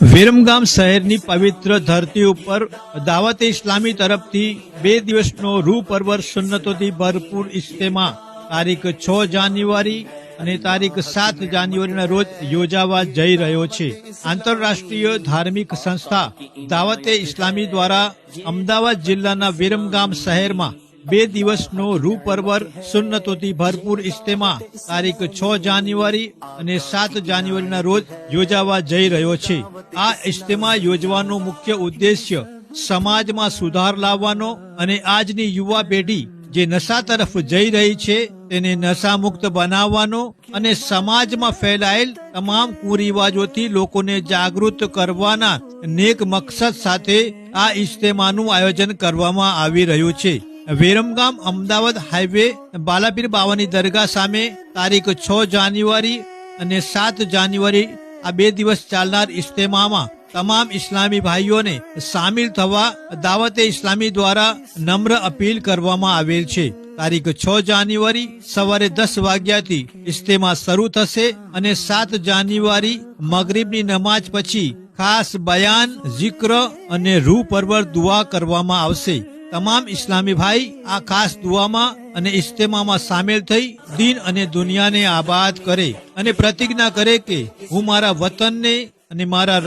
વિરમગામ શહેરની પવિત્ર ધરતી ઉપર દાવતે ઇસ્લામી તરફથી 2 દિવસનો રૂહ પરવર સુન્નતોથી ભરપૂર ઇજ્તિમા તારીખ 6 જાન્યુઆરી અને તારીખ 7 જાન્યુઆરીના રોજ યોજાવા જઈ રહ્યો છે। આંતરરાષ્ટ્રીય ધાર્મિક સંસ્થા દાવતે ઇસ્લામી દ્વારા અમદાવાદ જિલ્લાના વિરમગામ શહેરમાં 2 દિવસનો રૂહ પરવર સુન્નતોથી ભરપૂર ઇજ્તિમા તારીખ 6 જાન્યુઆરી અને 7 જાન્યુઆરીના રોજ યોજાવા જઈ રહ્યો છે। આ ઇજ્તિમા યોજવાનો મુખ્ય ઉદ્દેશ્ય સમાજમાં સુધાર લાવવાનો અને આજની યુવા પેઢી જે નશા તરફ જઈ રહી છે તેને નશામુક્ત બનાવવાનો અને સમાજમાં ફેલાયેલ તમામ કુરિવાજોથી લોકોને જાગૃત કરવાના નેક મકસદ સાથે આ ઇજ્તિમાનું આયોજન કરવામાં આવી રહ્યું છે। વિરમગામ અમદાવાદ હાઈવે બાલાપીર બાવાની દરગાહ સામે તારીખ 6 જાન્યુઆરી અને 7 જાન્યુઆરી આ 2 દિવસ ચાલનાર ઇજ્તિમામાં તમામ ઇસ્લામી ભાઈઓને સામેલ થવા દાવતે ઇસ્લામી દ્વારા નમ્ર અપીલ કરવામાં આવેલ છે। તારીખ 6 જાન્યુઆરી સવારે 10 વાગ્યાથી ઇજ્તિમા શરૂ થશે અને 7 જાન્યુઆરી મગરિબની નમાજ પછી ખાસ બયાન, જિક્ર અને રૂહ પરવર દુઆ કરવામાં આવશે। તમામ ઇસ્લામી ભાઈ આ ખાસ દુઆમાં અને ઇજ્તિમામાં સામેલ થઈ દીન અને દુનિયાને આબાદ કરે અને પ્રતિજ્ઞા કરે કે હું મારા વતનને અને મારા